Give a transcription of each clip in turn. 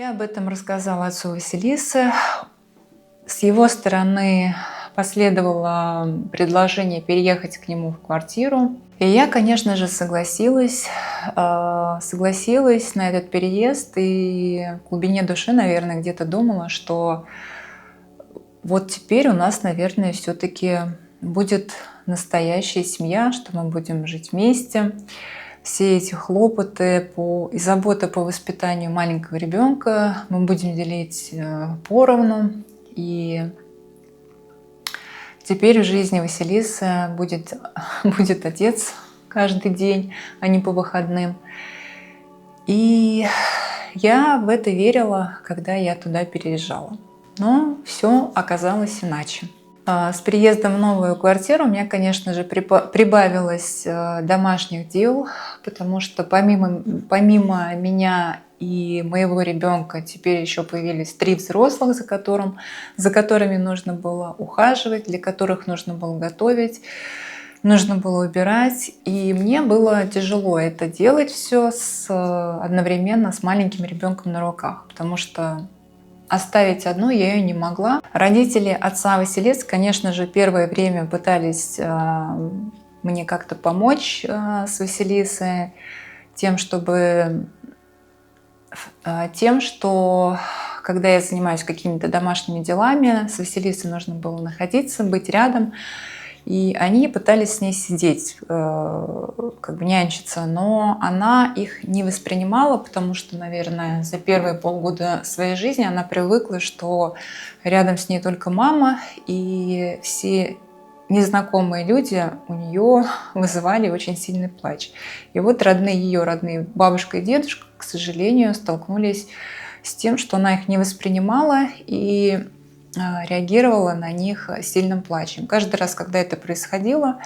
Я об этом рассказала отцу Василисы. С его стороны последовало предложение переехать к нему в квартиру. И я, конечно же, согласилась. Согласилась на этот переезд и в глубине души, наверное, где-то думала, что вот теперь у нас, наверное, все-таки будет настоящая семья, что мы будем жить вместе. Все эти хлопоты и забота по воспитанию маленького ребенка мы будем делить поровну. И теперь в жизни Василисы будет отец каждый день, а не по выходным. И я в это верила, когда я туда переезжала. Но все оказалось иначе. С приездом в новую квартиру у меня, конечно же, прибавилось домашних дел, потому что помимо меня и моего ребенка теперь еще появились 3 взрослых, за которыми нужно было ухаживать, для которых нужно было готовить, нужно было убирать. И мне было тяжело это делать все одновременно с маленьким ребенком на руках, потому что оставить одну я ее не могла. Родители отца Василисы, конечно же, первое время пытались мне как-то помочь с Василисой тем, что когда я занимаюсь какими-то домашними делами, с Василисой нужно было находиться, быть рядом. И они пытались с ней сидеть, как бы нянчиться, но она их не воспринимала, потому что, наверное, за первые полгода своей жизни она привыкла, что рядом с ней только мама, и все незнакомые люди у нее вызывали очень сильный плач. И вот ее родные бабушка и дедушка, к сожалению, столкнулись с тем, что она их не воспринимала и реагировала на них сильным плачем. Каждый раз, когда это происходило,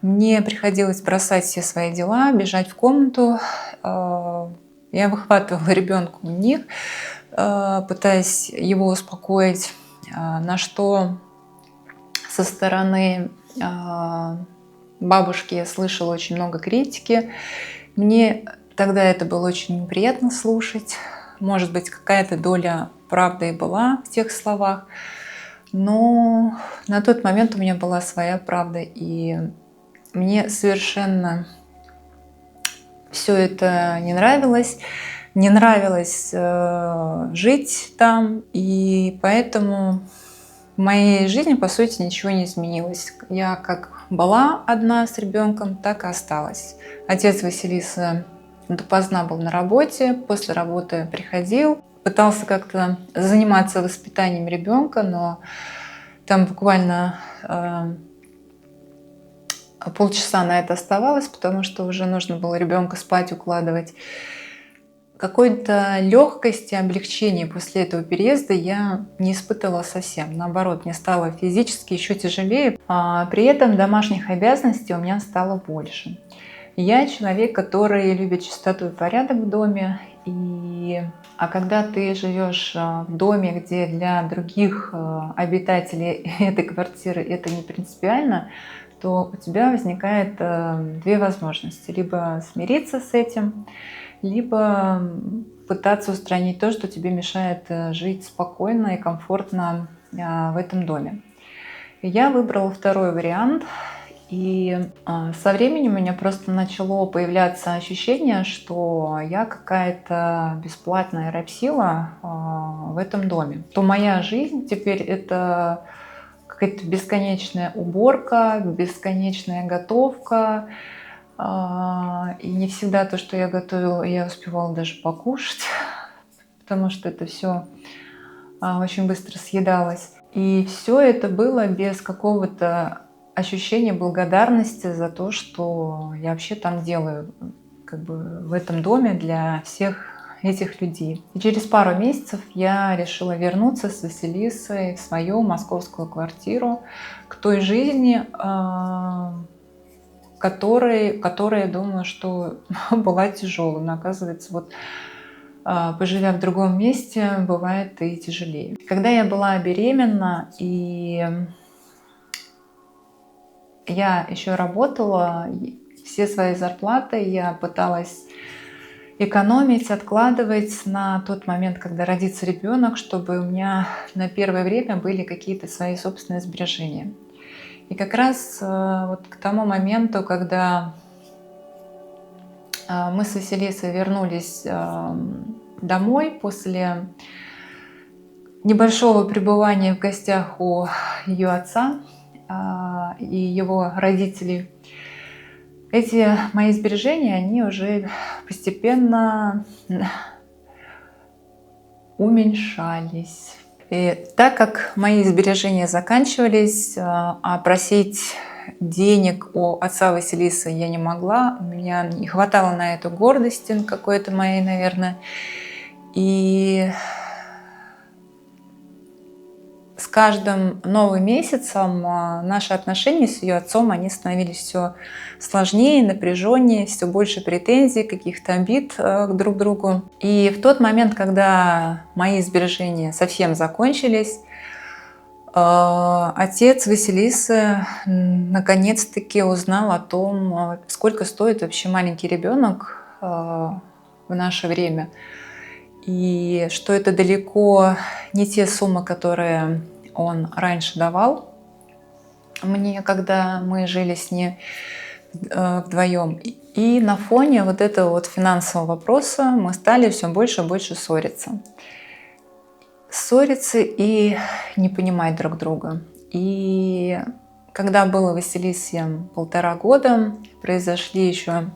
мне приходилось бросать все свои дела, бежать в комнату. Я выхватывала ребенка у них, пытаясь его успокоить, на что со стороны бабушки я слышала очень много критики. Мне тогда это было очень неприятно слушать. Может быть, какая-то доля правды и была в тех словах, но на тот момент у меня была своя правда, и мне совершенно все это не нравилось. Не нравилось жить там, и поэтому в моей жизни, по сути, ничего не изменилось. Я как была одна с ребенком, так и осталась. Отец Василисы допоздна был на работе, после работы приходил, пытался как-то заниматься воспитанием ребенка, но там буквально полчаса на это оставалось, потому что уже нужно было ребенка спать укладывать. Какой-то легкости, облегчения после этого переезда я не испытывала совсем. Наоборот, мне стало физически еще тяжелее. При этом домашних обязанностей у меня стало больше. Я человек, который любит чистоту и порядок в доме. А когда ты живешь в доме, где для других обитателей этой квартиры это не принципиально, то у тебя возникает 2 возможности. Либо смириться с этим, либо пытаться устранить то, что тебе мешает жить спокойно и комфортно в этом доме. Я выбрала второй вариант. И со временем у меня просто начало появляться ощущение, что я какая-то бесплатная рабсила в этом доме. То моя жизнь теперь это какая-то бесконечная уборка, бесконечная готовка. И не всегда то, что я готовила, я успевала даже покушать, потому что это все очень быстро съедалось. И все это было без какого-то ощущения благодарности за то, что я вообще там делаю, как бы в этом доме для всех этих людей. И через пару месяцев я решила вернуться с Василисой в свою московскую квартиру к той жизни, которая, я думаю, что была тяжелой. Но оказывается, вот поживя в другом месте, бывает и тяжелее. Когда я была беременна, и я еще работала, все свои зарплаты я пыталась экономить, откладывать на тот момент, когда родится ребенок, чтобы у меня на первое время были какие-то свои собственные сбережения. И как раз вот к тому моменту, когда мы с Василисой вернулись домой после небольшого пребывания в гостях у ее отца и его родителей, эти мои сбережения, они уже постепенно уменьшались. И так как мои сбережения заканчивались, а просить денег у отца Василисы я не могла, у меня не хватало на это гордости какой-то моей, наверное. И с каждым новым месяцем наши отношения с ее отцом, они становились все сложнее, напряженнее, все больше претензий, каких-то обид друг к другу. И в тот момент, когда мои сбережения совсем закончились, отец Василисы наконец-таки узнал о том, сколько стоит вообще маленький ребенок в наше время. И что это далеко не те суммы, которые он раньше давал мне, когда мы жили с ней вдвоем. И на фоне вот этого вот финансового вопроса мы стали все больше и больше ссориться. Ссориться и не понимать друг друга. И когда было Василисе 1,5 года, произошли еще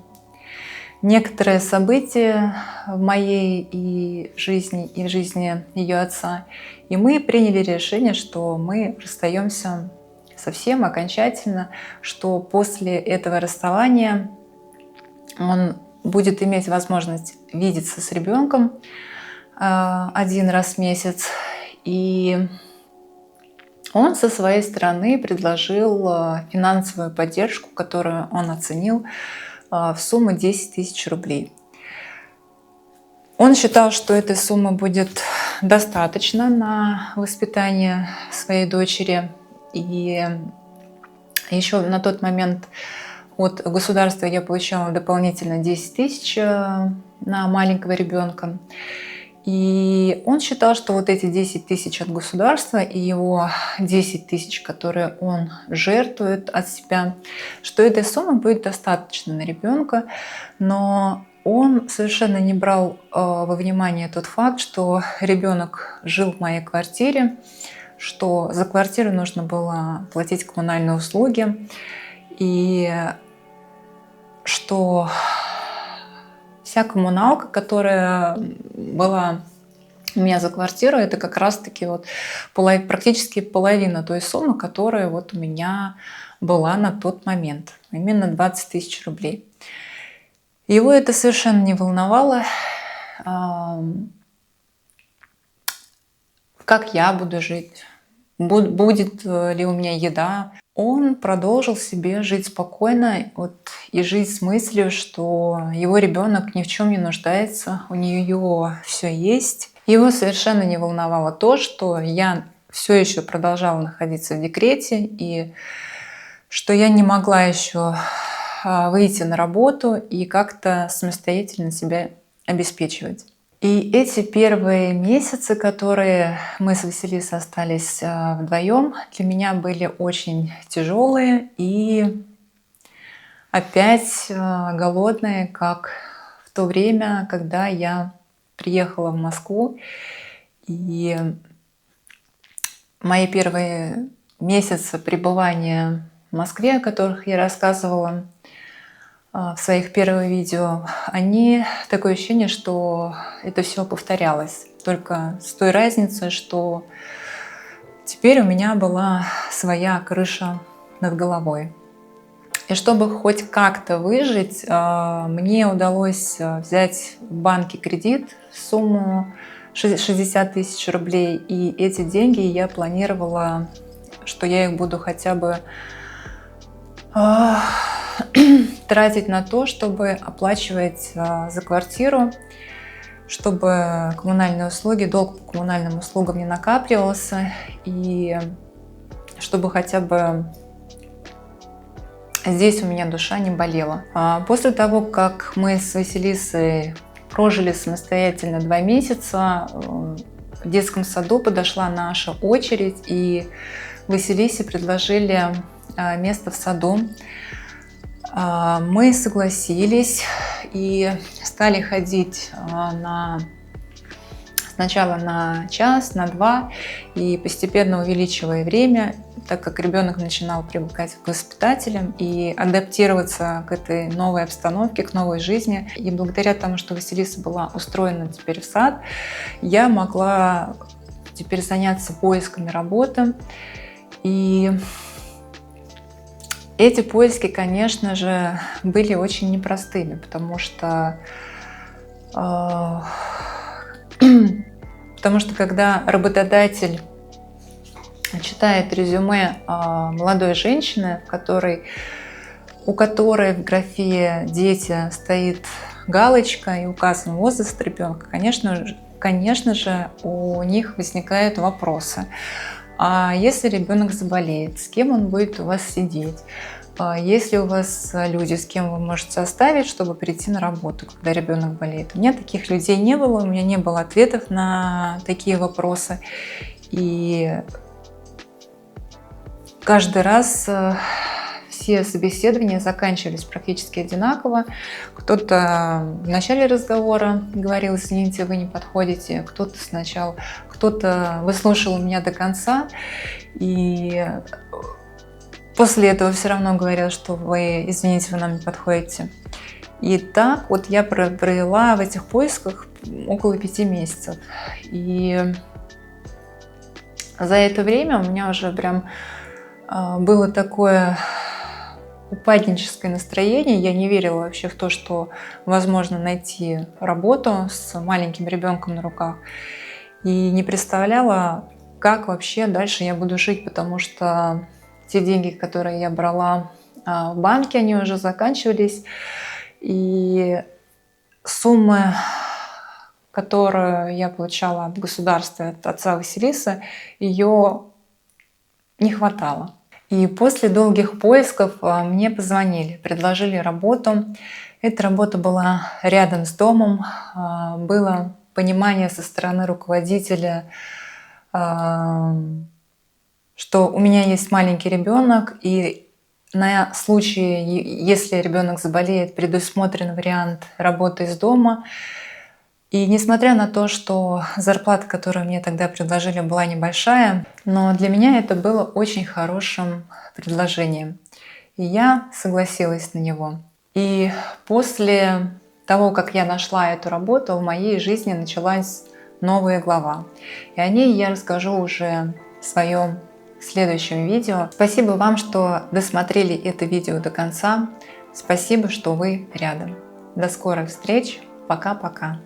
некоторые события в моей и в жизни ее отца. И мы приняли решение, что мы расстаемся совсем окончательно, что после этого расставания он будет иметь возможность видеться с ребенком 1 раз в месяц. И он со своей стороны предложил финансовую поддержку, которую он оценил в сумму 10 000 рублей. Он считал, что этой суммы будет достаточно на воспитание своей дочери. И еще на тот момент от государства я получала дополнительно 10 000 на маленького ребенка. И он считал, что вот эти 10 000 от государства и его 10 000, которые он жертвует от себя, что этой суммы будет достаточно на ребенка. Но он совершенно не брал во внимание тот факт, что ребенок жил в моей квартире, что за квартиру нужно было платить коммунальные услуги, и что вся коммуналка, которая была у меня за квартиру, это как раз-таки вот практически половина той суммы, которая вот у меня была на тот момент, именно 20 000 рублей. Его это совершенно не волновало, как я буду жить, будет ли у меня еда. Он продолжил себе жить спокойно и жить с мыслью, что его ребенок ни в чем не нуждается, у нее все есть. Его совершенно не волновало то, что я все еще продолжала находиться в декрете и что я не могла еще выйти на работу и как-то самостоятельно себя обеспечивать. И эти первые месяцы, которые мы с Василисой остались вдвоем, для меня были очень тяжелые и опять голодные, как в то время, когда я приехала в Москву. И мои первые месяцы пребывания в Москве, о которых я рассказывала в своих первых видео, такое ощущение, что это все повторялось. Только с той разницей, что теперь у меня была своя крыша над головой. И чтобы хоть как-то выжить, мне удалось взять в банке кредит в сумму 60 000 рублей. И эти деньги я планировала, что я их буду хотя бы тратить на то, чтобы оплачивать за квартиру, чтобы коммунальные услуги, долг по коммунальным услугам не накапливался, и чтобы хотя бы здесь у меня душа не болела. После того, как мы с Василисой прожили самостоятельно 2 месяца. В детском саду подошла наша очередь, и Василисе предложили место в саду. Мы согласились и стали ходить сначала на час, на 2, и постепенно увеличивая время, так как ребенок начинал привыкать к воспитателям и адаптироваться к этой новой обстановке, к новой жизни. И благодаря тому, что Василиса была устроена теперь в сад, я могла теперь заняться поисками работы. И эти поиски, конечно же, были очень непростыми, потому что когда работодатель читает резюме молодой женщины, у которой в графе «Дети» стоит галочка и указан возраст ребенка, конечно же, у них возникают вопросы. А если ребенок заболеет, с кем он будет у вас сидеть? Есть ли у вас люди, с кем вы можете оставить, чтобы прийти на работу, когда ребенок болеет? У меня таких людей не было, у меня не было ответов на такие вопросы. И каждый раз все собеседования заканчивались практически одинаково. Кто-то в начале разговора говорил: извините, вы не подходите, кто-то выслушал меня до конца, и после этого все равно говорил, что вы, извините, вы нам не подходите. И так вот я провела в этих поисках около 5 месяцев. И за это время у меня уже прям было такое упадническое настроение. Я не верила вообще в то, что возможно найти работу с маленьким ребенком на руках. И не представляла, как вообще дальше я буду жить, потому что те деньги, которые я брала в банке, они уже заканчивались. И суммы, которую я получала от государства, от отца Василисы, ее не хватало. И после долгих поисков мне позвонили, предложили работу. Эта работа была рядом с домом. Было понимание со стороны руководителя, что у меня есть маленький ребенок, и на случай, если ребенок заболеет, предусмотрен вариант работы из дома. И несмотря на то, что зарплата, которую мне тогда предложили, была небольшая, но для меня это было очень хорошим предложением. И я согласилась на него. И после того, как я нашла эту работу, в моей жизни началась новая глава. И о ней я расскажу уже в своем следующем видео. Спасибо вам, что досмотрели это видео до конца. Спасибо, что вы рядом. До скорых встреч. Пока-пока.